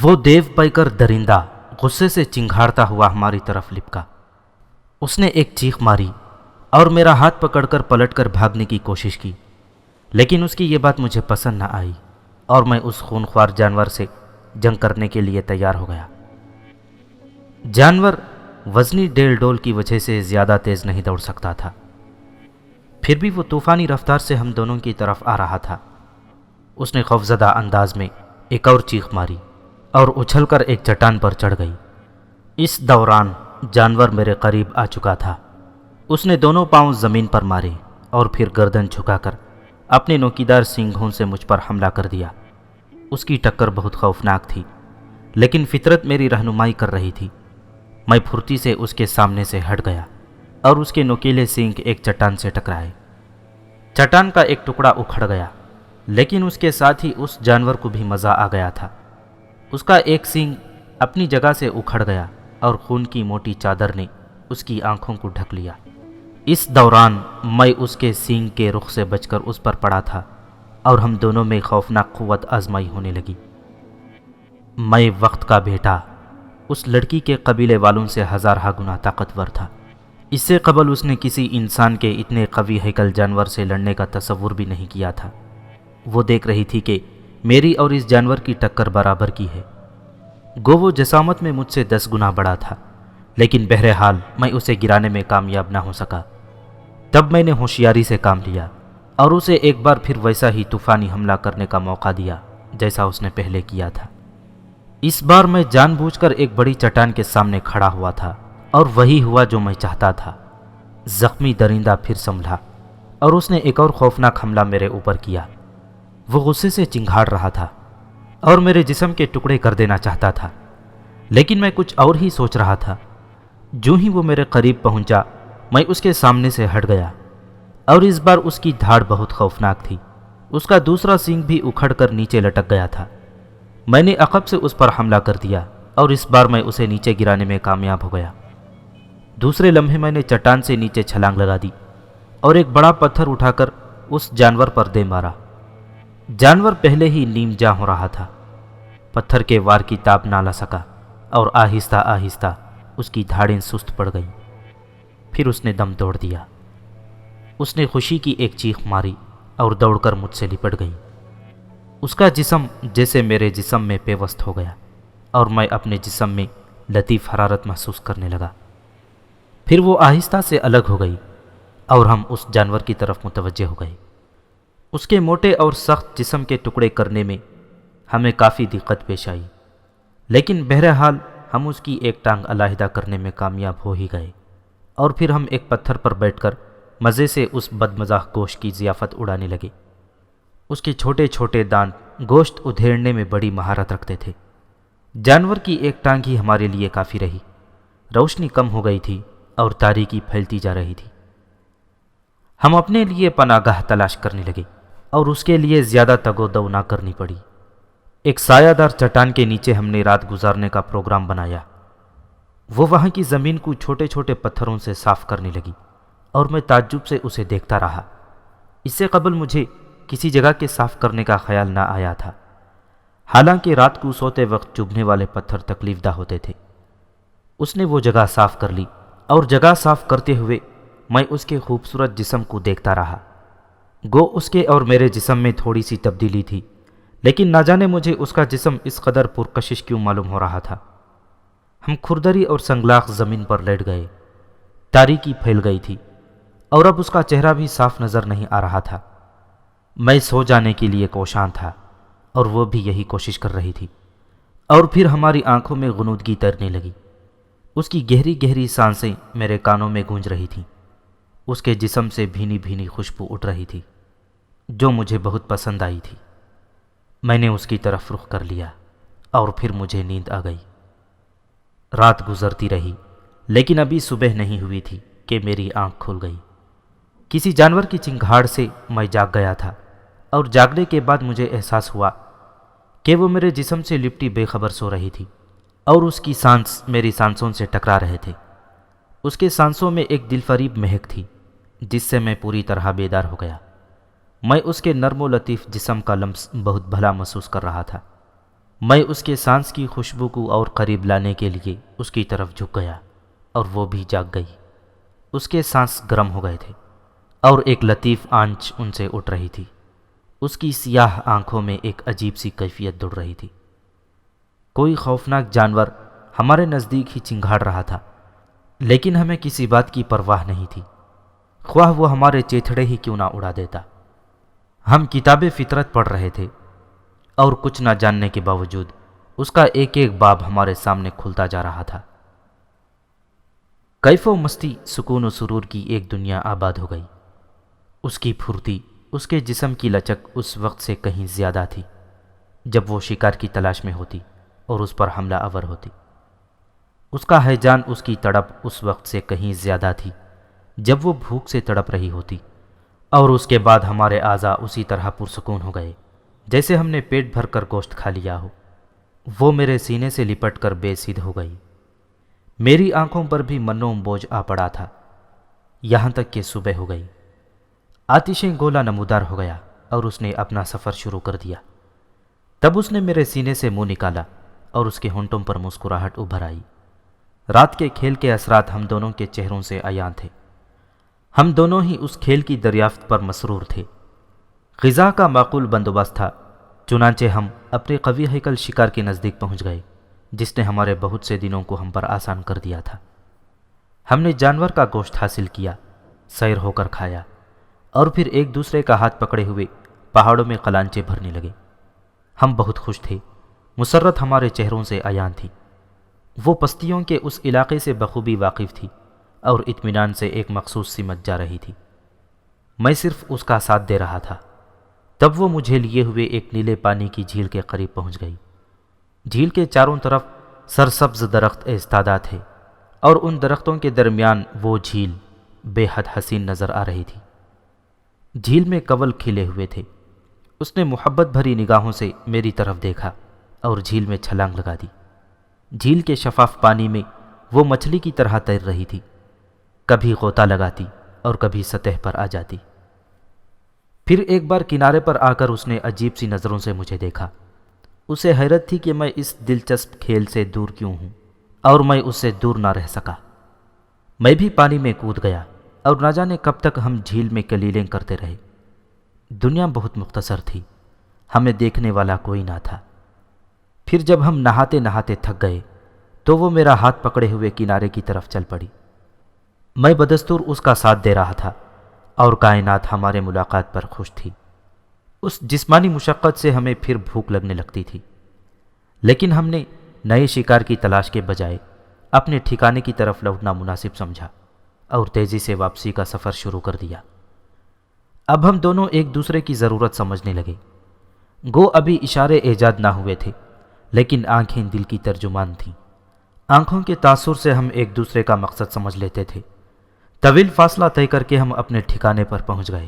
وہ دیو پیکر درندہ غصے سے چنگھاڑتا ہوا ہماری طرف لپکا۔ اس نے ایک چیخ ماری اور میرا ہاتھ پکڑ کر پلٹ کر بھاگنے کی کوشش کی، لیکن اس کی یہ بات مجھے پسند نہ آئی اور میں اس خونخوار جانور سے جنگ کرنے کے لیے تیار ہو گیا۔ جانور وزنی ڈیل ڈول کی وجہ سے زیادہ تیز نہیں دوڑ سکتا تھا، پھر بھی وہ طوفانی رفتار سے ہم دونوں کی طرف آ رہا تھا۔ اس نے خوفزدہ انداز میں ایک اور چیخ ماری اور اچھل کر ایک چٹان پر چڑھ گئی۔ اس دوران جانور میرے قریب آ چکا تھا۔ اس نے دونوں پاؤں زمین پر مارے اور پھر گردن جھکا کر اپنے نوکیدار سینگوں سے مجھ پر حملہ کر دیا۔ اس کی ٹکر بہت خوفناک تھی، لیکن فطرت میری رہنمائی کر رہی تھی۔ میں پھرتی سے اس کے سامنے سے ہٹ گیا اور اس کے نوکیلے سینگ ایک چٹان سے ٹکرائے۔ چٹان کا ایک ٹکڑا اکھڑ گیا، لیکن اس کے ساتھ ہی اس جانور کو بھی مزہ آ گیا تھا۔ اس کا ایک سینگ اپنی جگہ سے اکھڑ گیا اور خون کی موٹی چادر نے اس کی آنکھوں کو ڈھک لیا۔ اس دوران میں اس کے سینگ کے رخ سے بچ کر اس پر پڑا تھا اور ہم دونوں میں خوفناک قوت آزمائی ہونے لگی۔ میں وقت کا بیٹا اس لڑکی کے قبیلے والوں سے ہزارہ گنا طاقتور تھا۔ اس سے قبل اس نے کسی انسان کے اتنے قوی ہیکل جانور سے لڑنے کا تصور بھی نہیں کیا تھا۔ وہ دیکھ رہی تھی کہ میری اور اس جانور کی ٹکر برابر کی ہے۔ گو وہ جسامت میں مجھ سے 10 گنا بڑا تھا، لیکن بہرحال میں اسے گرانے میں کامیاب نہ ہو سکا۔ تب میں نے ہوشیاری سے کام لیا اور اسے ایک بار پھر ویسا ہی طوفانی حملہ کرنے کا موقع دیا جیسا اس نے پہلے کیا تھا۔ اس بار میں جان بوجھ کر ایک بڑی چٹان کے سامنے کھڑا ہوا تھا اور وہی ہوا جو میں چاہتا تھا۔ زخمی درندہ پھر سنبھلا اور اس نے ایک اور خوفناک حملہ میرے اوپر کیا۔ وہ غصے سے چنگھاڑ رہا تھا اور میرے جسم کے ٹکڑے کر دینا چاہتا تھا، لیکن میں کچھ اور ہی سوچ رہا تھا۔ جو ہی وہ میرے قریب پہنچا میں اس کے سامنے سے ہٹ گیا، اور اس بار اس کی دھاڑ بہت خوفناک تھی۔ اس کا دوسرا سینگ بھی اکھڑ کر نیچے لٹک گیا تھا۔ میں نے عقب سے اس پر حملہ کر دیا اور اس بار میں اسے نیچے گرانے میں کامیاب ہو گیا۔ دوسرے لمحے میں نے چٹان سے نیچے چھلانگ لگا دی اور ایک بڑا پتھر اٹھا کر اس جانور پر دے مارا۔ جانور پہلے ہی نیم جاں ہو رہا تھا۔ پتھر کے وار کی تاب نہ لا سکا اور آہستہ آہستہ اس کی دھاڑیں سست پڑ گئیں۔ پھر اس نے دم توڑ دیا۔ اس نے خوشی کی ایک چیخ ماری اور دوڑ کر مجھ سے لپٹ گئی۔ اس کا جسم جیسے میرے جسم میں پیوست ہو گیا اور میں اپنے جسم میں لطیف حرارت محسوس کرنے لگا۔ پھر وہ آہستہ سے الگ ہو گئی اور ہم اس جانور کی طرف متوجہ ہو گئے۔ اس کے موٹے اور سخت جسم کے ٹکڑے کرنے میں ہمیں کافی دقت پیش آئی، لیکن بہرحال ہم اس کی ایک ٹانگ علیحدہ کرنے میں کامیاب ہو ہی گئے، اور پھر ہم ایک پتھر پر بیٹھ کر مزے سے اس بدمزاح گوشت کی ضیافت اڑانے لگے۔ اس کے چھوٹے چھوٹے دانت گوشت ادھیڑنے میں بڑی مہارت رکھتے تھے۔ جانور کی ایک ٹانگ ہی ہمارے لیے کافی رہی۔ روشنی کم ہو گئی تھی اور تاریکی پھیلتی جا رہی تھی۔ ہم اپنے لیے پناہ گاہ تلاش کرنے لگے اور اس کے لیے زیادہ تگ و دو نہ کرنی پڑی۔ ایک سایہ دار چٹان کے نیچے ہم نے رات گزارنے کا پروگرام بنایا۔ وہ وہاں کی زمین کو چھوٹے چھوٹے پتھروں سے صاف کرنے لگی اور میں تعجب سے اسے دیکھتا رہا۔ اس سے قبل مجھے کسی جگہ کے صاف کرنے کا خیال نہ آیا تھا، حالانکہ رات کو سوتے وقت چبھنے والے پتھر تکلیف دہ ہوتے تھے۔ اس نے وہ جگہ صاف کر لی اور جگہ صاف کرتے ہوئے میں اس کے خوبصورت جسم کو دیکھتا رہا۔ گو اس کے اور میرے جسم میں تھوڑی سی تبدیلی تھی، لیکن نہ جانے مجھے اس کا جسم اس قدر پرکشش کیوں معلوم ہو رہا تھا۔ ہم کھردری اور سنگلاخ زمین پر لیٹ گئے۔ تاریکی پھیل گئی تھی اور اب اس کا چہرہ بھی صاف نظر نہیں آ رہا تھا۔ میں سو جانے کے لیے کوشاں تھا اور وہ بھی یہی کوشش کر رہی تھی، اور پھر ہماری آنکھوں میں غنودگی تیرنے لگی۔ اس کی گہری گہری سانسیں میرے کانوں میں گونج رہی تھیں۔ اس کے جسم سے بھینی بھینی خوشبو اٹھ رہی تھی جو مجھے بہت پسند آئی تھی۔ میں نے اس کی طرف رخ کر لیا اور پھر مجھے نیند آ گئی۔ رات گزرتی رہی، لیکن ابھی صبح نہیں ہوئی تھی کہ میری آنکھ کھل گئی۔ کسی جانور کی چنگھاڑ سے میں جاگ گیا تھا، اور جاگنے کے بعد مجھے احساس ہوا کہ وہ میرے جسم سے لپٹی بے خبر سو رہی تھی اور اس کی سانس میری سانسوں سے ٹکرا رہے تھے۔ اس کے سانسوں میں ایک دل فریب مہک تھی جس سے میں پوری طرح بیدار ہو گیا۔ میں اس کے نرم و لطیف جسم کا لمس بہت بھلا محسوس کر رہا تھا۔ میں اس کے سانس کی خوشبو کو اور قریب لانے کے لیے اس کی طرف جھک گیا اور وہ بھی جاگ گئی۔ اس کے سانس گرم ہو گئے تھے اور ایک لطیف آنچ ان سے اٹھ رہی تھی۔ اس کی سیاہ آنکھوں میں ایک عجیب سی کیفیت دڑ رہی تھی۔ کوئی خوفناک جانور ہمارے نزدیک ہی چنگھاڑ رہا تھا، لیکن ہمیں کسی بات کی پرواہ نہیں تھی، خواہ وہ ہمارے چیتھڑے ہی کیوں نہ اڑا دیتا۔ ہم کتاب فطرت پڑھ رہے تھے اور کچھ نہ جاننے کے باوجود اس کا ایک ایک باب ہمارے سامنے کھلتا جا رہا تھا۔ کیف و مستی، سکون و سرور کی ایک دنیا آباد ہو گئی۔ اس کی پھرتی، اس کے جسم کی لچک اس وقت سے کہیں زیادہ تھی جب وہ شکار کی تلاش میں ہوتی اور اس پر حملہ آور ہوتی۔ اس کا ہیجان، اس کی تڑپ اس وقت سے کہیں زیادہ تھی جب وہ بھوک سے تڑپ رہی ہوتی، اور اس کے بعد ہمارے اعضاء اسی طرح پرسکون ہو گئے جیسے ہم نے پیٹ بھر کر گوشت کھا لیا ہو۔ وہ میرے سینے سے لپٹ کر بے سدھ ہو گئی۔ میری آنکھوں پر بھی منوم بوجھ آ پڑا تھا، یہاں تک کہ صبح ہو گئی۔ آتش گولہ نمودار ہو گیا اور اس نے اپنا سفر شروع کر دیا۔ تب اس نے میرے سینے سے منہ نکالا اور اس کے ہونٹوں پر مسکراہٹ ابھر آئی۔ رات کے کھیل کے اثرات ہم دونوں کے چہروں سے عیاں تھے۔ ہم دونوں ہی اس کھیل کی دریافت پر مسرور تھے۔ غذا کا معقول بندوبست تھا، چنانچہ ہم اپنے قوی ہیکل شکار کے نزدیک پہنچ گئے جس نے ہمارے بہت سے دنوں کو ہم پر آسان کر دیا تھا۔ ہم نے جانور کا گوشت حاصل کیا، سیر ہو کر کھایا، اور پھر ایک دوسرے کا ہاتھ پکڑے ہوئے پہاڑوں میں قلانچے بھرنے لگے۔ ہم بہت خوش تھے، مسرت ہمارے چہروں سے عیاں تھی۔ وہ پستیوں کے اس علاقے سے بخوبی واقف تھی اور اطمینان سے ایک مخصوص سمت جا رہی تھی۔ میں صرف اس کا ساتھ دے رہا تھا۔ تب وہ مجھے لیے ہوئے ایک نیلے پانی کی جھیل کے قریب پہنچ گئی۔ جھیل کے چاروں طرف سرسبز درخت ایستادہ تھے اور ان درختوں کے درمیان وہ جھیل بے حد حسین نظر آ رہی تھی۔ جھیل میں کنول کھلے ہوئے تھے۔ اس نے محبت بھری نگاہوں سے میری طرف دیکھا اور جھیل میں چھلانگ لگا دی۔ جھیل کے شفاف پانی میں وہ مچھلی کی طرح تیر رہی تھی، کبھی غوطہ لگاتی اور کبھی سطح پر آ جاتی۔ پھر ایک بار کنارے پر آ کر اس نے عجیب سی نظروں سے مجھے دیکھا۔ اسے حیرت تھی کہ میں اس دلچسپ کھیل سے دور کیوں ہوں، اور میں اس سے دور نہ رہ سکا۔ میں بھی پانی میں کود گیا اور نہ جانے کب تک ہم جھیل میں کلیلیں کرتے رہے۔ دنیا بہت مختصر تھی، ہمیں دیکھنے والا کوئی نہ تھا۔ پھر جب ہم نہاتے نہاتے تھک گئے تو وہ میرا ہاتھ پکڑے ہوئے کنارے کی طرف چل پڑی۔ میں بدستور اس کا ساتھ دے رہا تھا اور کائنات ہمارے ملاقات پر خوش تھی۔ اس جسمانی مشقت سے ہمیں پھر بھوک لگنے لگتی تھی، لیکن ہم نے نئے شکار کی تلاش کے بجائے اپنے ٹھکانے کی طرف لوٹنا مناسب سمجھا اور تیزی سے واپسی کا سفر شروع کر دیا۔ اب ہم دونوں ایک دوسرے کی ضرورت سمجھنے لگے۔ گو ابھی اشارے ایجاد نہ ہوئے تھے، لیکن آنکھیں دل کی ترجمان تھیں۔ آنکھوں کے تاثر سے ہم ایک دوسرے کا مقصد سمجھ لیتے تھے۔ طویل فاصلہ طے کر کے ہم اپنے ٹھکانے پر پہنچ گئے،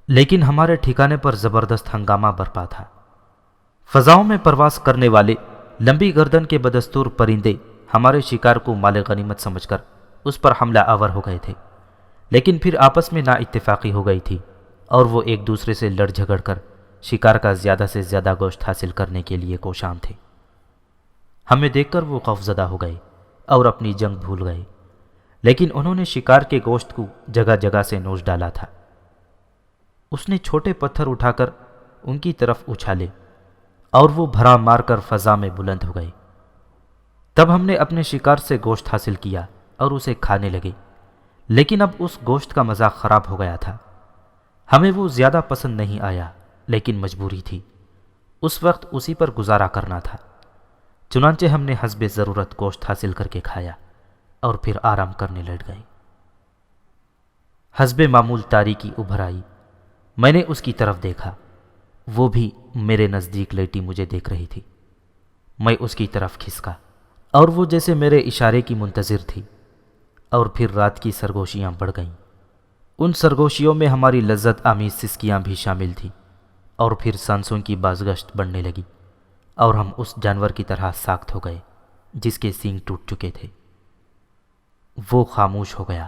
لیکن ہمارے ٹھکانے پر زبردست ہنگامہ برپا تھا۔ فضاؤں میں پرواز کرنے والے لمبی گردن کے بدستور پرندے ہمارے شکار کو مال غنیمت سمجھ کر اس پر حملہ آور ہو گئے تھے، لیکن پھر آپس میں نا اتفاقی ہو گئی تھی اور وہ ایک دوسرے سے لڑ جھگڑ کر شکار کا زیادہ سے زیادہ گوشت حاصل کرنے کے لیے کوشاں تھے۔ ہمیں دیکھ کر وہ خوفزدہ ہو گئے اور اپنی جنگ بھول گئے، لیکن انہوں نے شکار کے گوشت کو جگہ جگہ سے نوچ ڈالا تھا۔ اس نے چھوٹے پتھر اٹھا کر ان کی طرف اچھالے اور وہ بھرا مار کر فضا میں بلند ہو گئے۔ تب ہم نے اپنے شکار سے گوشت حاصل کیا اور اسے کھانے لگے، لیکن اب اس گوشت کا مزہ خراب ہو گیا تھا۔ ہمیں وہ زیادہ پسند نہیں آیا، لیکن مجبوری تھی، اس وقت اسی پر گزارا کرنا تھا۔ چنانچہ ہم نے حسب ضرورت گوشت حاصل کر کے کھایا اور پھر آرام کرنے لیٹ گئے۔ حسب معمول تاریکی ابھر آئی۔ میں نے اس کی طرف دیکھا، وہ بھی میرے نزدیک لیٹی مجھے دیکھ رہی تھی۔ میں اس کی طرف کھسکا اور وہ جیسے میرے اشارے کی منتظر تھی، اور پھر رات کی سرگوشیاں بڑھ گئیں۔ ان سرگوشیوں میں ہماری لذت آمیز سسکیاں بھی شامل تھیں، اور پھر سانسوں کی بازگشت بڑھنے لگی اور ہم اس جانور کی طرح ساخت ہو گئے جس کے سینگ ٹوٹ چکے تھے۔ وہ خاموش ہو گیا،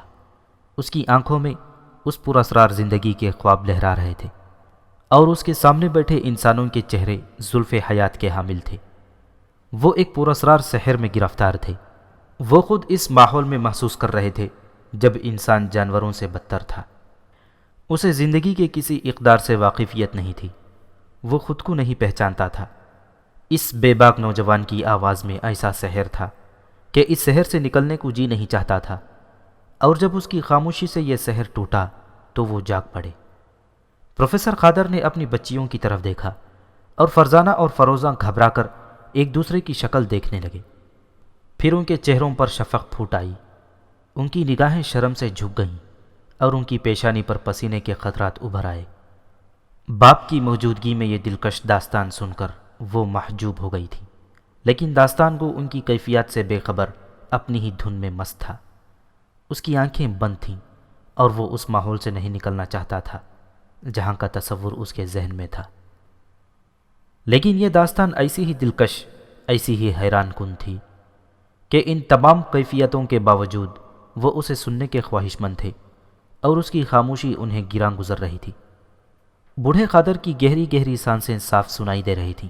اس کی آنکھوں میں اس پراسرار زندگی کے خواب لہرا رہے تھے، اور اس کے سامنے بیٹھے انسانوں کے چہرے زلف حیات کے حامل تھے۔ وہ ایک پراسرار سحر میں گرفتار تھے۔ وہ خود اس ماحول میں محسوس کر رہے تھے جب انسان جانوروں سے بدتر تھا۔ اسے زندگی کے کسی اقدار سے واقفیت نہیں تھی، وہ خود کو نہیں پہچانتا تھا۔ اس بے باک نوجوان کی آواز میں ایسا سحر تھا کہ اس سحر سے نکلنے کو جی نہیں چاہتا تھا، اور جب اس کی خاموشی سے یہ سحر ٹوٹا تو وہ جاگ پڑے۔ پروفیسر قادر نے اپنی بچیوں کی طرف دیکھا اور فرزانہ اور فروزہ گھبرا کر ایک دوسرے کی شکل دیکھنے لگے۔ پھر ان کے چہروں پر شفق پھوٹ آئی، ان کی نگاہیں شرم سے جھک گئیں اور ان کی پیشانی پر پسینے کے قطرات ابھر آئے۔ باپ کی موجودگی میں یہ دلکش داستان سن کر وہ محجوب ہو گئی تھی، لیکن داستان کو ان کی کیفیات سے بے خبر اپنی ہی دھن میں مست تھا۔ اس کی آنکھیں بند تھیں اور وہ اس ماحول سے نہیں نکلنا چاہتا تھا جہاں کا تصور اس کے ذہن میں تھا۔ لیکن یہ داستان ایسی ہی دلکش، ایسی ہی حیران کن تھی کہ ان تمام کیفیتوں کے باوجود وہ اسے سننے کے خواہش مند تھے، اور اس کی خاموشی انہیں گراں گزر رہی تھی۔ بوڑھے قادر کی گہری گہری سانسیں صاف سنائی دے رہی تھیں۔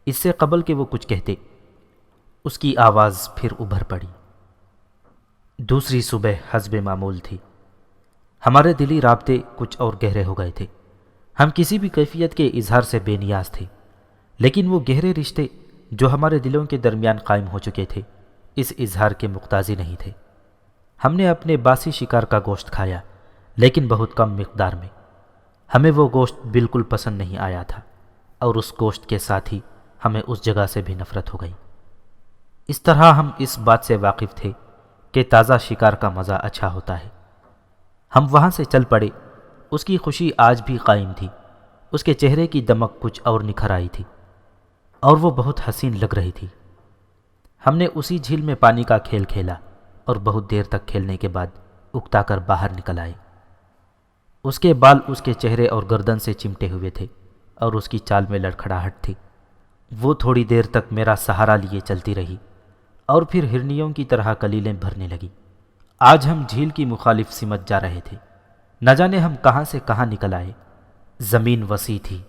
اس سے قبل کہ وہ کچھ کہتے، اس کی آواز پھر ابھر پڑی۔ دوسری صبح حسب معمول تھی۔ ہمارے دلی رابطے کچھ اور گہرے ہو گئے تھے۔ ہم کسی بھی کیفیت کے اظہار سے بے نیاز تھے، لیکن وہ گہرے رشتے جو ہمارے دلوں کے درمیان قائم ہو چکے تھے اس اظہار کے مقتضی نہیں تھے۔ ہم نے اپنے باسی شکار کا گوشت کھایا، لیکن بہت کم مقدار میں۔ ہمیں وہ گوشت بالکل پسند نہیں آیا تھا، اور اس گوشت کے ساتھ ہی ہمیں اس جگہ سے بھی نفرت ہو گئی۔ اس طرح ہم اس بات سے واقف تھے کہ تازہ شکار کا مزہ اچھا ہوتا ہے۔ ہم وہاں سے چل پڑے۔ اس کی خوشی آج بھی قائم تھی، اس کے چہرے کی دمک کچھ اور نکھر آئی تھی، اور وہ بہت حسین لگ رہی تھی۔ ہم نے اسی جھیل میں پانی کا کھیل کھیلا اور بہت دیر تک کھیلنے کے بعد اکتا کر باہر نکل آئے۔ اس کے بال اس کے چہرے اور گردن سے چمٹے ہوئے تھے، اور اس کی چال میں لڑکھڑاہٹ تھی۔ وہ تھوڑی دیر تک میرا سہارا لیے چلتی رہی، اور پھر ہرنیوں کی طرح کلیلیں بھرنے لگی۔ آج ہم جھیل کی مخالف سمت جا رہے تھے۔ نہ جانے ہم کہاں سے کہاں نکل آئے۔ زمین وسیع تھی،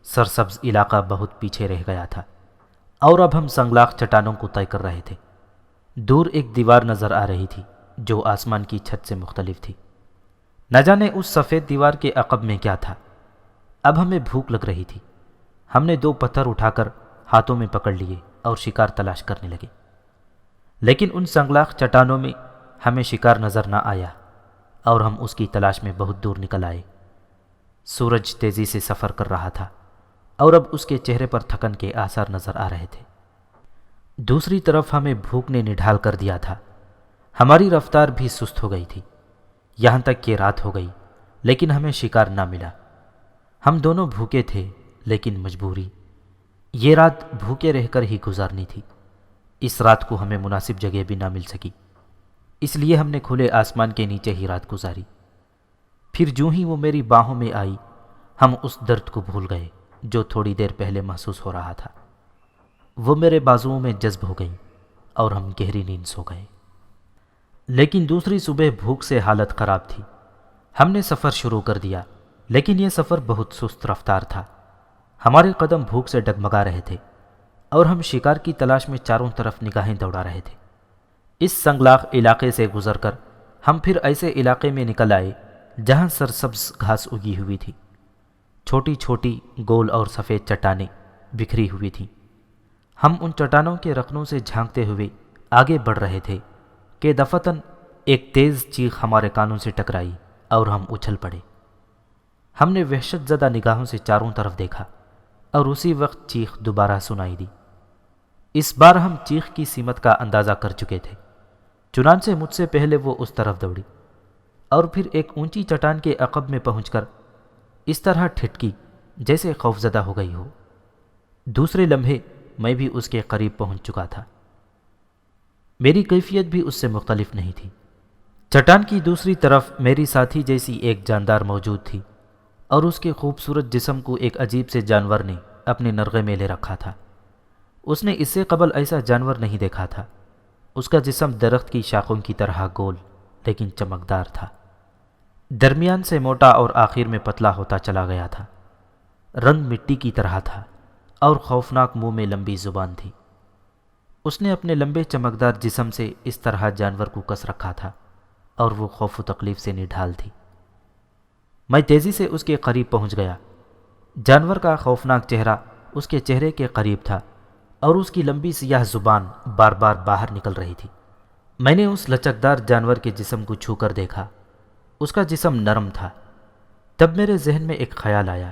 سرسبز علاقہ بہت پیچھے رہ گیا تھا، اور اب ہم سنگلاخ چٹانوں کو طے کر رہے تھے۔ دور ایک دیوار نظر آ رہی تھی جو آسمان کی چھت سے مختلف تھی۔ نہ جانے اس سفید دیوار کے عقب میں کیا تھا۔ اب ہمیں بھوک لگ رہی تھی۔ ہم نے 2 پتھر اٹھا کر ہاتھوں میں پکڑ لیے اور شکار تلاش کرنے لگے، لیکن ان سنگلاخ چٹانوں میں ہمیں شکار نظر نہ آیا، اور ہم اس کی تلاش میں بہت دور نکل آئے۔ سورج تیزی سے سفر کر رہا تھا، اور اب اس کے چہرے پر تھکن کے آثار نظر آ رہے تھے۔ دوسری طرف ہمیں بھوک نے نڈھال کر دیا تھا۔ ہماری رفتار بھی سست ہو گئی تھی، یہاں تک کہ رات ہو گئی، لیکن ہمیں شکار نہ ملا۔ ہم دونوں بھوکے تھے، لیکن مجبوری۔ یہ رات بھوکے رہ کر ہی گزارنی تھی۔ اس رات کو ہمیں مناسب جگہ بھی نہ مل سکی، اس لیے ہم نے کھلے آسمان کے نیچے ہی رات گزاری۔ پھر جوں ہی وہ میری باہوں میں آئی، ہم اس درد کو بھول گئے جو تھوڑی دیر پہلے محسوس ہو رہا تھا۔ وہ میرے بازوؤں میں جذب ہو گئی، اور ہم گہری نیند سو گئے۔ لیکن دوسری صبح بھوک سے حالت خراب تھی۔ ہم نے سفر شروع کر دیا، لیکن یہ سفر بہت سست رفتار تھا۔ ہمارے قدم بھوک سے ڈگمگا رہے تھے، اور ہم شکار کی تلاش میں چاروں طرف نگاہیں دوڑا رہے تھے۔ اس سنگلاخ علاقے سے گزر کر ہم پھر ایسے علاقے میں نکل آئے جہاں سرسبز گھاس اگی ہوئی تھی۔ چھوٹی چھوٹی گول اور سفید چٹانیں بکھری ہوئی تھیں۔ ہم ان چٹانوں کے رخنوں سے جھانکتے ہوئے آگے بڑھ رہے تھے کہ دفعتاً ایک تیز چیخ ہمارے کانوں سے ٹکرائی اور ہم اچھل پڑے۔ ہم نے وحشت زدہ نگاہوں سے چاروں طرف دیکھا، اور اسی وقت چیخ دوبارہ سنائی دی۔ اس بار ہم چیخ کی سمت کا اندازہ کر چکے تھے، چنانچہ مجھ سے پہلے وہ اس طرف دوڑی، اور پھر ایک اونچی چٹان کے عقب میں پہنچ کر اس طرح ٹھٹکی جیسے خوفزدہ ہو گئی ہو۔ دوسرے لمحے میں بھی اس کے قریب پہنچ چکا تھا۔ میری کیفیت بھی اس سے مختلف نہیں تھی۔ چٹان کی دوسری طرف میری ساتھی جیسی ایک جاندار موجود تھی، اور اس کے خوبصورت جسم کو ایک عجیب سے جانور نے اپنے نرغے میں لے رکھا تھا۔ اس نے اس سے قبل ایسا جانور نہیں دیکھا تھا۔ اس کا جسم درخت کی شاخوں کی طرح گول لیکن چمکدار تھا، درمیان سے موٹا اور آخر میں پتلا ہوتا چلا گیا تھا۔ رنگ مٹی کی طرح تھا، اور خوفناک منہ میں لمبی زبان تھی۔ اس نے اپنے لمبے چمکدار جسم سے اس طرح جانور کو کس رکھا تھا اور وہ خوف و تکلیف سے نڈھال تھی۔ میں تیزی سے اس کے قریب پہنچ گیا۔ جانور کا خوفناک چہرہ اس کے چہرے کے قریب تھا اور اس کی لمبی سیاہ زبان بار بار باہر نکل رہی تھی۔ میں نے اس لچکدار جانور کے جسم کو چھو کر دیکھا۔ اس کا جسم نرم تھا۔ تب میرے ذہن میں ایک خیال آیا،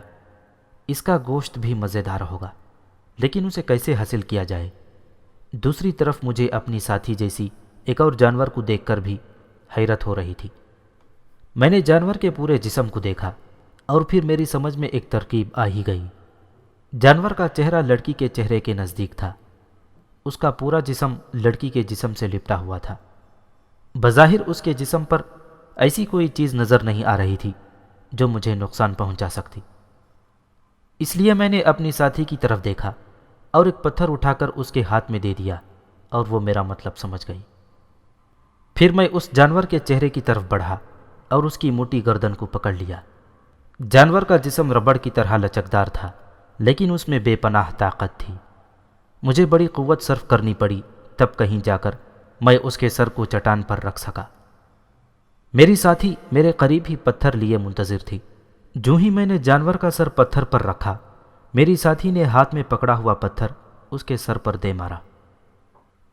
اس کا گوشت بھی مزیدار ہوگا، لیکن اسے کیسے حاصل کیا جائے؟ دوسری طرف مجھے اپنی ساتھی جیسی ایک اور جانور کو دیکھ کر بھی حیرت ہو رہی تھی۔ میں نے جانور کے پورے جسم کو دیکھا اور پھر میری سمجھ میں ایک ترکیب آ ہی گئی۔ جانور کا چہرہ لڑکی کے چہرے کے نزدیک تھا۔ اس کا پورا جسم لڑکی کے جسم سے لپٹا ہوا تھا۔ بظاہر اس کے جسم پر ایسی کوئی چیز نظر نہیں آ رہی تھی جو مجھے نقصان پہنچا سکتی۔ اس لیے میں نے اپنی ساتھی کی طرف دیکھا اور ایک پتھر اٹھا کر اس کے ہاتھ میں دے دیا اور وہ میرا مطلب سمجھ گئی۔ پھر میں اس جانور کے چہرے کی طرف بڑھا اور اس کی موٹی گردن کو پکڑ لیا۔ جانور کا جسم ربڑ کی طرح لچکدار تھا، لیکن اس میں بے پناہ طاقت تھی۔ مجھے بڑی قوت صرف کرنی پڑی، تب کہیں جا کر میں اس کے سر کو چٹان پر رکھ سکا۔ میری ساتھی میرے قریب ہی پتھر لیے منتظر تھی۔ جو ہی میں نے جانور کا سر پتھر پر رکھا، میری ساتھی نے ہاتھ میں پکڑا ہوا پتھر اس کے سر پر دے مارا۔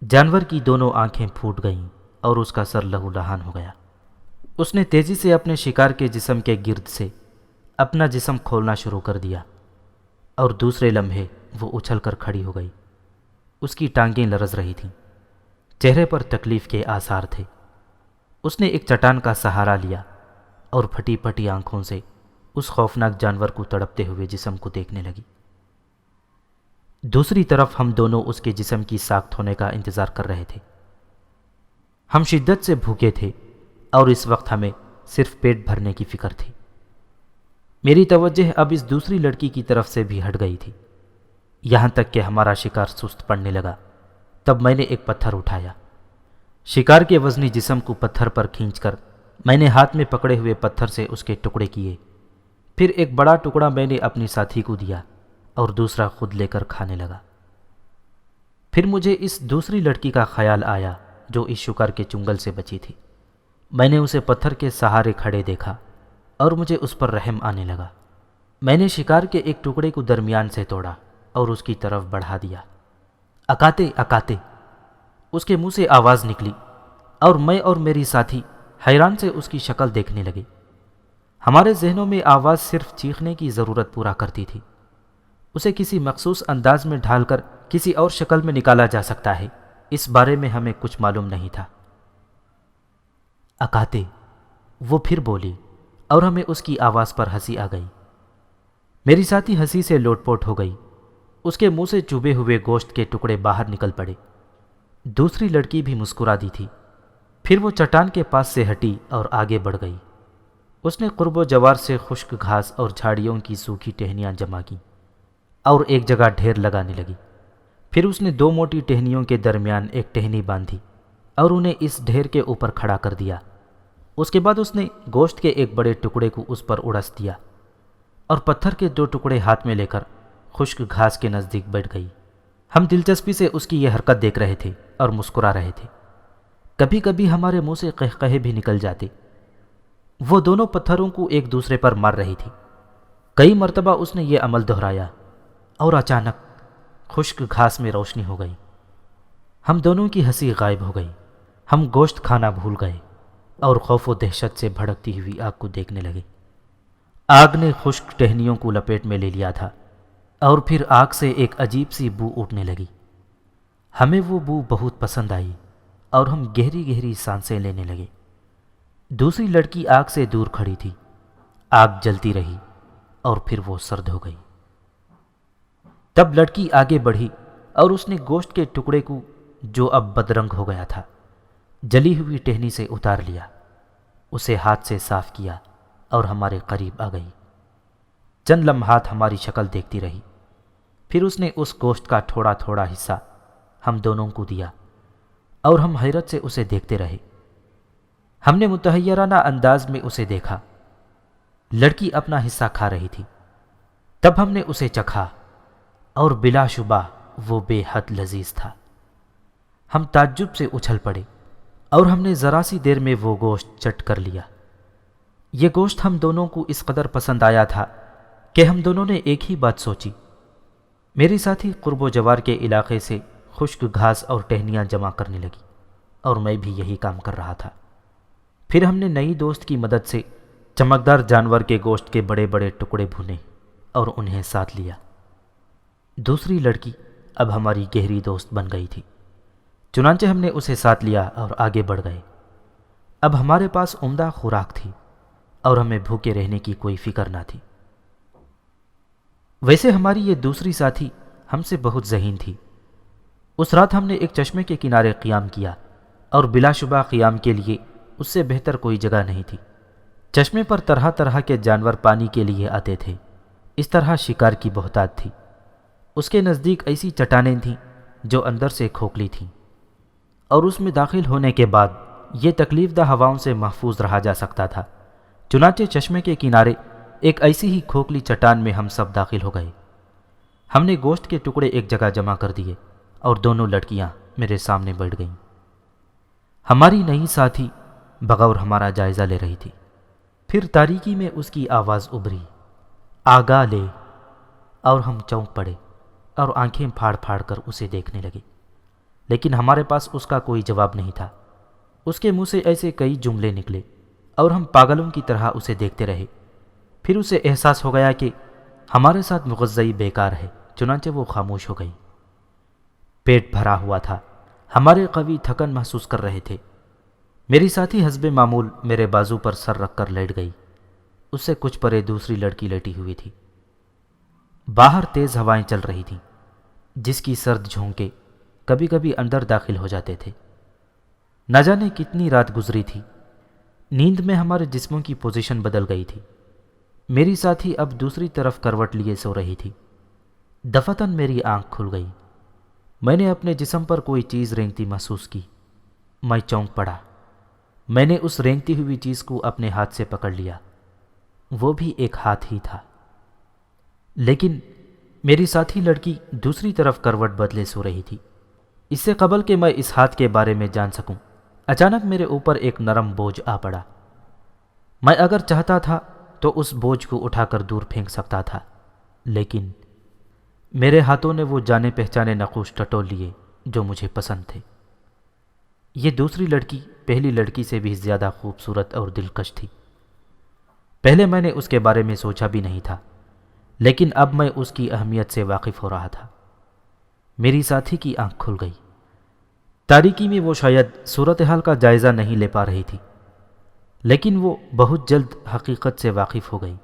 جانور کی دونوں آنکھیں پھوٹ گئیں اور اس کا سر لہو لہان ہو گیا۔ اس نے تیزی سے اپنے شکار کے جسم کے گرد سے اپنا جسم کھولنا شروع کر دیا اور دوسرے لمحے وہ اچھل کر کھڑی ہو گئی۔ اس کی ٹانگیں لرز رہی تھیں، چہرے پر تکلیف کے آثار تھے۔ اس نے ایک چٹان کا سہارا لیا اور پھٹی پھٹی آنکھوں سے اس خوفناک جانور کو تڑپتے ہوئے جسم کو دیکھنے لگی۔ دوسری طرف ہم دونوں اس کے جسم کی ساخت ہونے کا انتظار کر رہے تھے۔ ہم شدت سے بھوکے تھے اور اس وقت ہمیں صرف پیٹ بھرنے کی فکر تھی۔ میری توجہ اب اس دوسری لڑکی کی طرف سے بھی ہٹ گئی تھی، یہاں تک کہ ہمارا شکار سست پڑنے لگا۔ تب میں نے ایک پتھر اٹھایا۔ شکار کے وزنی جسم کو پتھر پر کھینچ کر میں نے ہاتھ میں پکڑے ہوئے پتھر سے اس کے ٹکڑے کیے۔ پھر ایک بڑا ٹکڑا میں نے اپنی ساتھی کو دیا اور دوسرا خود لے کر کھانے لگا۔ پھر مجھے اس دوسری لڑکی کا خیال آیا جو اس شکار کے چنگل سے بچی تھی۔ میں نے اسے پتھر کے سہارے کھڑے دیکھا اور مجھے اس پر رحم آنے لگا۔ میں نے شکار کے ایک ٹکڑے کو درمیان سے توڑا اور اس کی طرف بڑھا دیا۔ اکاتے اکاتے، اس کے منہ سے آواز نکلی اور میں اور میری ساتھی حیران سے اس کی شکل دیکھنے لگے۔ ہمارے ذہنوں میں آواز صرف چیخنے کی ضرورت پورا کرتی تھی۔ اسے کسی مخصوص انداز میں ڈھال کر کسی اور شکل میں نکالا جا سکتا ہے، اس بارے میں ہمیں کچھ معلوم نہیں تھا۔ اکاتے، وہ پھر بولی اور ہمیں اس کی آواز پر ہنسی آ گئی۔ میری ساتھی ہنسی سے لوٹ پوٹ ہو گئی۔ اس کے منہ سے چبھے ہوئے گوشت کے ٹکڑے باہر نکل پڑے۔ دوسری لڑکی بھی مسکرا دی تھی۔ پھر وہ چٹان کے پاس سے ہٹی اور آگے بڑھ گئی۔ اس نے قرب و جوار سے خشک گھاس اور جھاڑیوں کی سوکھی ٹہنیاں جمع کیں اور ایک جگہ ڈھیر لگانے لگی۔ پھر اس نے دو موٹی ٹہنیوں کے درمیان ایک ٹہنی باندھی اور انہیں اس ڈھیر کے اوپر کھڑا کر دیا۔ اس کے بعد اس نے گوشت کے ایک بڑے ٹکڑے کو اس پر اڑس دیا اور پتھر کے دو ٹکڑے ہاتھ میں لے کر خشک گھاس کے نزدیک بیٹھ گئی۔ ہم دلچسپی سے اس کی یہ حرکت دیکھ رہے تھے اور مسکرا رہے تھے۔ کبھی کبھی ہمارے منہ سے قہقہے بھی نکل جاتے۔ وہ دونوں پتھروں کو ایک دوسرے پر مار رہی تھی۔ کئی مرتبہ اس نے یہ عمل دہرایا اور اچانک خشک گھاس میں روشنی ہو گئی۔ ہم دونوں کی ہنسی غائب ہو گئی۔ ہم گوشت کھانا بھول گئے اور خوف و دہشت سے بھڑکتی ہوئی آگ کو دیکھنے لگے۔ آگ نے خشک ٹہنیوں کو لپیٹ میں لے لیا تھا اور پھر آگ سے ایک عجیب سی بو اٹھنے لگی۔ ہمیں وہ بو بہت پسند آئی اور ہم گہری گہری سانسیں لینے لگے۔ دوسری لڑکی آگ سے دور کھڑی تھی۔ آگ جلتی رہی اور پھر وہ سرد ہو گئی۔ تب لڑکی آگے بڑھی اور اس نے گوشت کے ٹکڑے کو، جو اب بدرنگ ہو گیا تھا، جلی ہوئی ٹہنی سے اتار لیا، اسے ہاتھ سے صاف کیا اور ہمارے قریب آ گئی۔ چند لمحات ہماری شکل دیکھتی رہی۔ پھر اس نے اس گوشت کا تھوڑا تھوڑا حصہ ہم دونوں کو دیا اور ہم حیرت سے اسے دیکھتے رہے۔ ہم نے متحیرانہ انداز میں اسے دیکھا۔ لڑکی اپنا حصہ کھا رہی تھی۔ تب ہم نے اسے چکھا اور بلا شبہ وہ بے حد لذیذ تھا۔ ہم تعجب سے اچھل پڑے اور ہم نے ذرا سی دیر میں وہ گوشت چٹ کر لیا۔ یہ گوشت ہم دونوں کو اس قدر پسند آیا تھا کہ ہم دونوں نے ایک ہی بات سوچی۔ میری ساتھی قرب و جوار کے علاقے سے خشک گھاس اور ٹہنیاں جمع کرنے لگی اور میں بھی یہی کام کر رہا تھا۔ پھر ہم نے نئی دوست کی مدد سے چمکدار جانور کے گوشت کے بڑے بڑے ٹکڑے بھونے اور انہیں ساتھ لیا۔ دوسری لڑکی اب ہماری گہری دوست بن گئی تھی، چنانچہ ہم نے اسے ساتھ لیا اور آگے بڑھ گئے۔ اب ہمارے پاس عمدہ خوراک تھی اور ہمیں بھوکے رہنے کی کوئی فکر نہ تھی۔ ویسے ہماری یہ دوسری ساتھی ہم سے بہت ذہین تھی۔ اس رات ہم نے ایک چشمے کے کنارے قیام کیا اور بلا شبہ قیام کے لیے اس سے بہتر کوئی جگہ نہیں تھی۔ چشمے پر طرح طرح کے جانور پانی کے لیے آتے تھے، اس طرح شکار کی بہتات تھی۔ اس کے نزدیک ایسی چٹانیں تھیں جو اندر سے کھوکھلی تھیں، اور اس میں داخل ہونے کے بعد یہ تکلیف دہ ہواؤں سے محفوظ رہا جا سکتا تھا۔ چنانچہ چشمے کے کنارے ایک ایسی ہی کھوکھلی چٹان میں ہم سب داخل ہو گئے۔ ہم نے گوشت کے ٹکڑے ایک جگہ جمع کر دیے اور دونوں لڑکیاں میرے سامنے بیٹھ گئیں۔ ہماری نئی ساتھی بغور ہمارا جائزہ لے رہی تھی۔ پھر تاریکی میں اس کی آواز ابھری، آگا لے، اور ہم چونک پڑے اور آنکھیں پھاڑ پھاڑ کر اسے دیکھنے لگے، لیکن ہمارے پاس اس کا کوئی جواب نہیں تھا۔ اس کے منہ سے ایسے کئی جملے نکلے اور ہم پاگلوں کی طرح اسے دیکھتے رہے۔ پھر اسے احساس ہو گیا کہ ہمارے ساتھ مغزئی بیکار ہے، چنانچہ وہ خاموش ہو گئی۔ پیٹ بھرا ہوا تھا، ہمارے قوی تھکن محسوس کر رہے تھے۔ میری ساتھی حسب معمول میرے بازو پر سر رکھ کر لیٹ گئی۔ اس سے کچھ پرے دوسری لڑکی لیٹی ہوئی تھی۔ باہر تیز ہوائیں چل رہی تھیں، جس کی سرد جھونکے کبھی کبھی اندر داخل ہو جاتے تھے۔ نہ جانے کتنی رات گزری تھی، نیند میں ہمارے جسموں کی پوزیشن بدل گئی تھی۔ میری ساتھی اب دوسری طرف کروٹ لیے سو رہی تھی۔ دفتن میری آنکھ کھل گئی۔ میں نے اپنے جسم پر کوئی چیز رینگتی محسوس کی۔ میں چونک پڑا۔ میں نے اس رینگتی ہوئی چیز کو اپنے ہاتھ سے پکڑ لیا۔ وہ بھی ایک ہاتھ ہی تھا، لیکن میری ساتھی لڑکی دوسری طرف کروٹ بدلے سو رہی تھی۔ اس سے قبل کہ میں اس ہاتھ کے بارے میں جان سکوں، اچانک میرے اوپر ایک نرم بوجھ آ پڑا۔ میں اگر چاہتا تھا تو اس بوجھ کو اٹھا کر دور پھینک سکتا تھا، لیکن میرے ہاتھوں نے وہ جانے پہچانے نقوش ٹٹول لیے جو مجھے پسند تھے۔ یہ دوسری لڑکی پہلی لڑکی سے بھی زیادہ خوبصورت اور دلکش تھی۔ پہلے میں نے اس کے بارے میں سوچا بھی نہیں تھا، لیکن اب میں اس کی اہمیت سے واقف ہو رہا تھا۔ میری ساتھی کی آنکھ کھل گئی۔ تاریکی میں وہ شاید صورتحال کا جائزہ نہیں لے پا رہی تھی، لیکن وہ بہت جلد حقیقت سے واقف ہو گئی،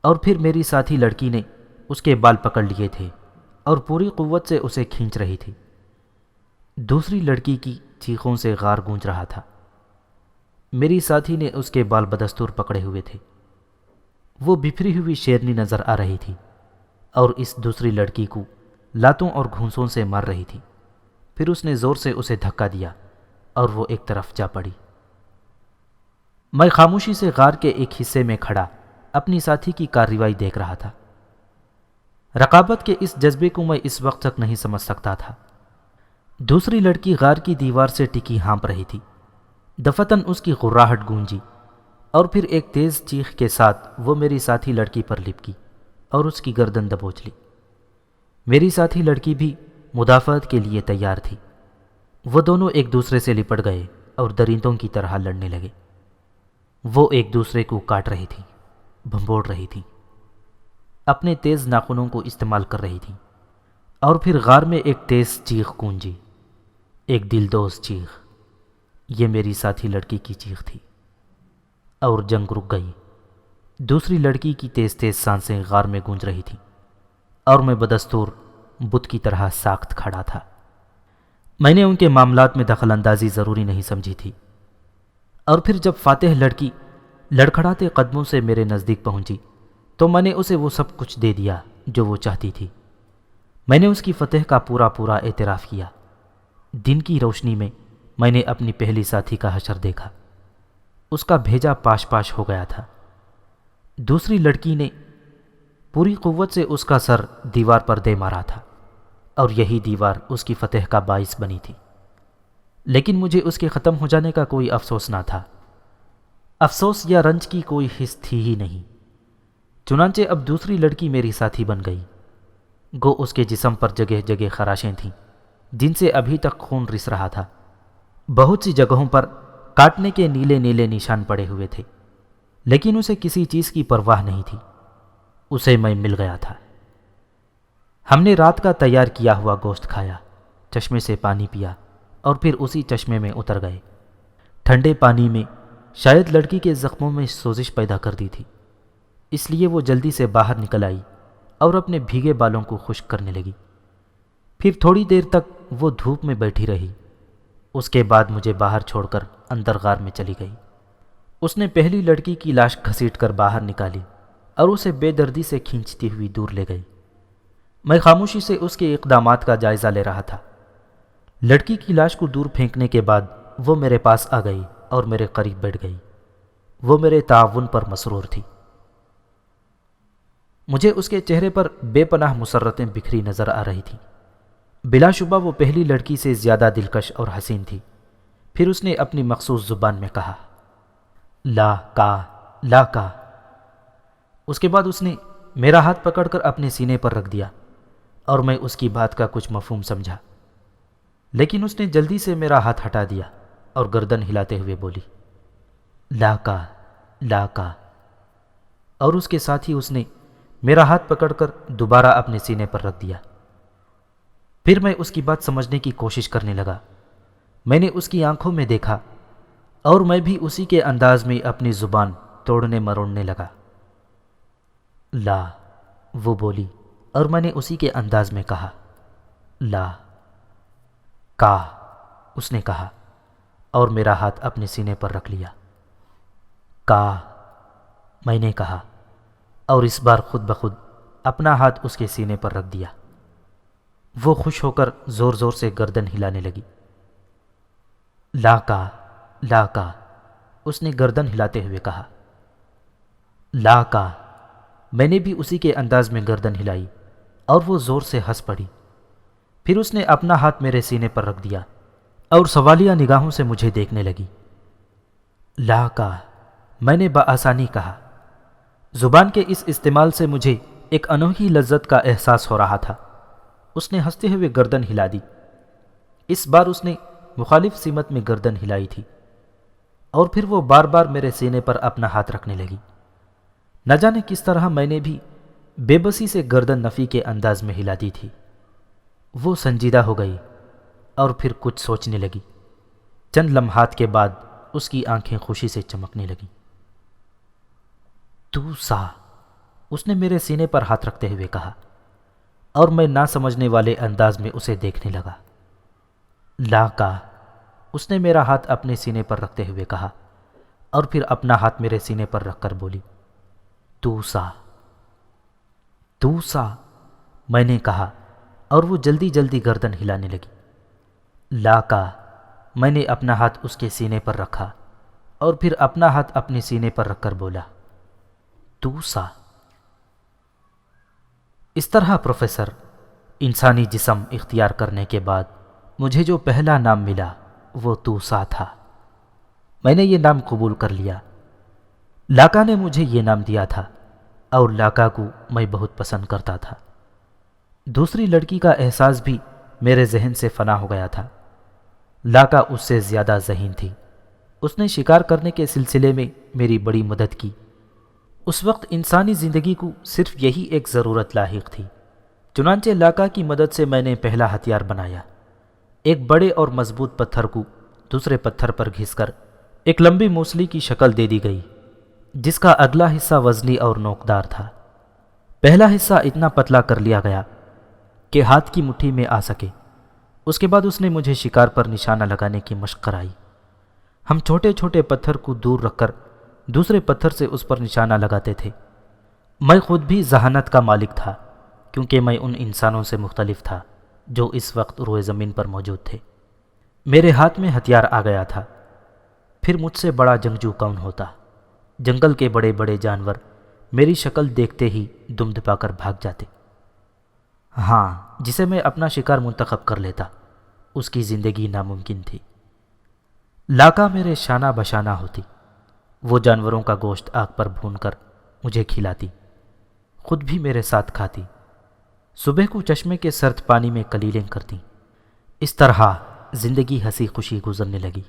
اور پھر میری ساتھی لڑکی نے اس کے بال پکڑ لیے تھے اور پوری قوت سے اسے کھینچ رہی تھی۔ دوسری لڑکی کی چیخوں سے غار گونج رہا تھا۔ میری ساتھی نے اس کے بال بدستور پکڑے ہوئے تھے۔ وہ بفری ہوئی شیرنی نظر آ رہی تھی اور اس دوسری لڑکی کو لاتوں اور گھونسوں سے مار رہی تھی۔ پھر اس نے زور سے اسے دھکا دیا اور وہ ایک طرف جا پڑی۔ میں خاموشی سے غار کے ایک حصے میں کھڑا اپنی ساتھی کی کارروائی دیکھ رہا تھا۔ رقابت کے اس جذبے کو میں اس وقت تک نہیں سمجھ سکتا تھا۔ دوسری لڑکی غار کی دیوار سے ٹکی ہانپ رہی تھی۔ دفتن اس کی غراہٹ گونجی اور پھر ایک تیز چیخ کے ساتھ وہ میری ساتھی لڑکی پر لپکی اور اس کی گردن دبوچ لی۔ میری ساتھی لڑکی بھی مدافعت کے لیے تیار تھی۔ وہ دونوں ایک دوسرے سے لپٹ گئے اور درندوں کی طرح لڑنے لگے۔ وہ ایک دوسرے کو کاٹ رہی تھی، بھنبوڑ رہی تھی، اپنے تیز ناخنوں کو استعمال کر رہی تھی، اور پھر غار میں ایک تیز چیخ گونجی، ایک دلدوز چیخ۔ یہ میری ساتھی لڑکی کی چیخ تھی، اور جنگ رک گئی۔ دوسری لڑکی کی تیز تیز سانسیں غار میں گونج رہی تھیں، اور میں بدستور بت کی طرح ساخت کھڑا تھا۔ میں نے ان کے معاملات میں دخل اندازی ضروری نہیں سمجھی تھی، اور پھر جب فاتح لڑکی لڑکھڑاتے قدموں سے میرے نزدیک پہنچی تو میں نے اسے وہ سب کچھ دے دیا جو وہ چاہتی تھی۔ میں نے اس کی فتح کا پورا اعتراف کیا۔ دن کی روشنی میں نے اپنی پہلی ساتھی کا حشر دیکھا۔ اس کا بھیجا پاش پاش ہو گیا تھا۔ دوسری لڑکی نے پوری قوت سے اس کا سر دیوار پر دے مارا تھا، اور یہی دیوار اس کی فتح کا باعث بنی تھی۔ لیکن مجھے اس کے ختم ہو جانے کا کوئی افسوس نہ تھا۔ افسوس یا رنج کی کوئی حس تھی ہی نہیں۔ چنانچہ اب دوسری لڑکی میری ساتھی بن گئی۔ گو اس کے جسم پر جگہ جگہ خراشیں تھیں جن سے ابھی تک خون رس رہا تھا۔ بہت سی جگہوں پر کاٹنے کے نیلے نیلے نشان پڑے ہوئے تھے، لیکن اسے کسی چیز کی پرواہ نہیں تھی۔ اسے میں مل گیا تھا۔ ہم نے رات کا تیار کیا ہوا گوشت کھایا، چشمے سے پانی پیا اور پھر اسی چشمے میں اتر گئے۔ ٹھنڈے پانی میں شاید لڑکی کے زخموں میں سوزش پیدا کر دی تھی، اس لیے وہ جلدی سے باہر نکل آئی اور اپنے بھیگے بالوں کو خشک کرنے لگی۔ پھر تھوڑی دیر تک وہ دھوپ میں بیٹھی رہی۔ اس کے بعد مجھے باہر چھوڑ کر اندر غار میں چلی گئی۔ اس نے پہلی لڑکی کی لاش گھسیٹ کر باہر نکالی اور اسے بے دردی سے کھینچتی ہوئی دور لے گئی۔ میں خاموشی سے اس کے اقدامات کا جائزہ لے رہا تھا۔ لڑکی کی لاش کو دور پھینکنے کے بعد وہ میرے پاس آ گئی اور میرے قریب بیٹھ گئی۔ وہ میرے تعاون پر مسرور تھی۔ مجھے اس کے چہرے پر بے پناہ مسرتیں بکھری نظر آ رہی تھیں۔ بلا شبہ وہ پہلی لڑکی سے زیادہ دلکش اور حسین تھی۔ پھر اس نے اپنی مخصوص زبان میں کہا، لا کا لا کا۔ اس کے بعد اس نے میرا ہاتھ پکڑ کر اپنے سینے پر رکھ دیا اور میں اس کی بات کا کچھ مفہوم سمجھا، لیکن اس نے جلدی سے میرا ہاتھ ہٹا دیا اور گردن ہلاتے ہوئے بولی، لا کا لا کا۔ اور اس کے ساتھ ہی اس نے میرا ہاتھ پکڑ کر دوبارہ اپنے سینے پر رکھ دیا۔ پھر میں اس کی بات سمجھنے کی کوشش کرنے لگا۔ میں نے اس کی آنکھوں میں دیکھا اور میں بھی اسی کے انداز میں اپنی زبان توڑنے مروڑنے لگا۔ لا، وہ بولی اور میں نے اسی کے انداز میں کہا، لا کا، اس نے کہا اور میرا ہاتھ اپنے سینے پر رکھ لیا۔ کا، میں نے کہا اور اس بار خود بخود اپنا ہاتھ اس کے سینے پر رکھ دیا۔ وہ خوش ہو کر زور زور سے گردن ہلانے لگی۔ لا کا، اس نے گردن ہلاتے ہوئے کہا۔ لا کا، میں نے بھی اسی کے انداز میں گردن ہلائی اور وہ زور سے ہنس پڑی۔ پھر اس نے اپنا ہاتھ میرے سینے پر رکھ دیا اور سوالیہ نگاہوں سے مجھے دیکھنے لگی۔ لا کا، میں نے بآسانی کہا۔ زبان کے اس استعمال سے مجھے ایک انوکھی لذت کا احساس ہو رہا تھا۔ اس نے ہنستے ہوئے گردن ہلا دی۔ اس بار اس نے مخالف سمت میں گردن ہلائی تھی اور پھر وہ بار بار میرے سینے پر اپنا ہاتھ رکھنے لگی۔ نہ جانے کس طرح میں نے بھی بے بسی سے گردن نفی کے انداز میں ہلا دی تھی۔ وہ سنجیدہ ہو گئی اور پھر کچھ سوچنے لگی۔ چند لمحات کے بعد اس کی آنکھیں خوشی سے چمکنے لگیں۔ تو سا، اس نے میرے سینے پر ہاتھ رکھتے ہوئے کہا اور میں نہ سمجھنے والے انداز میں اسے دیکھنے لگا۔ لا کا، اس نے میرا ہاتھ اپنے سینے پر رکھتے ہوئے کہا اور پھر اپنا ہاتھ میرے سینے پر رکھ کر بولی، تو سا، میں نے کہا اور وہ جلدی جلدی گردن ہلانے لگی۔ لا کا، میں نے اپنا ہاتھ اس کے سینے پر رکھا اور پھر اپنا ہاتھ اپنے سینے پر رکھ کر بولا، تو سا۔ اس طرح پروفیسر، انسانی جسم اختیار کرنے کے بعد مجھے جو پہلا نام ملا وہ تو سا تھا۔ میں نے یہ نام قبول کر لیا۔ لاکا نے مجھے یہ نام دیا تھا اور لاکا کو میں بہت پسند کرتا تھا۔ دوسری لڑکی کا احساس بھی میرے ذہن سے فنا ہو گیا تھا۔ لاکا اس سے زیادہ ذہین تھی۔ اس نے شکار کرنے کے سلسلے میں میری بڑی مدد کی۔ اس وقت انسانی زندگی کو صرف یہی ایک ضرورت لاحق تھی۔ چنانچہ لاکا کی مدد سے میں نے پہلا ہتھیار بنایا۔ ایک بڑے اور مضبوط پتھر کو دوسرے پتھر پر گھس کر ایک لمبی موصلی کی شکل دے دی گئی، جس کا اگلا حصہ وزنی اور نوکدار تھا۔ پہلا حصہ اتنا پتلا کر لیا گیا کہ ہاتھ کی مٹھی میں آ سکے۔ اس کے بعد اس نے مجھے شکار پر نشانہ لگانے کی مشق کرائی۔ ہم چھوٹے چھوٹے پتھر کو دور رکھ کر دوسرے پتھر سے اس پر نشانہ لگاتے تھے۔ میں خود بھی ذہانت کا مالک تھا، کیونکہ میں ان انسانوں سے مختلف تھا جو اس وقت روئے زمین پر موجود تھے۔ میرے ہاتھ میں ہتھیار آ گیا تھا۔ پھر مجھ سے بڑا جنگجو کون ہوتا؟ جنگل کے بڑے بڑے جانور میری شکل دیکھتے ہی دم دبا کر بھاگ جاتے۔ ہاں، جسے میں اپنا شکار منتخب کر لیتا، اس کی زندگی ناممکن تھی۔ لاکا میرے شانہ بشانہ ہوتی، وہ جانوروں کا گوشت آگ پر بھون کر مجھے کھلاتی، خود بھی میرے ساتھ کھاتی، صبح کو چشمے کے سرد پانی میں کلیلیں کرتی۔ اس طرح زندگی ہنسی خوشی گزرنے لگی۔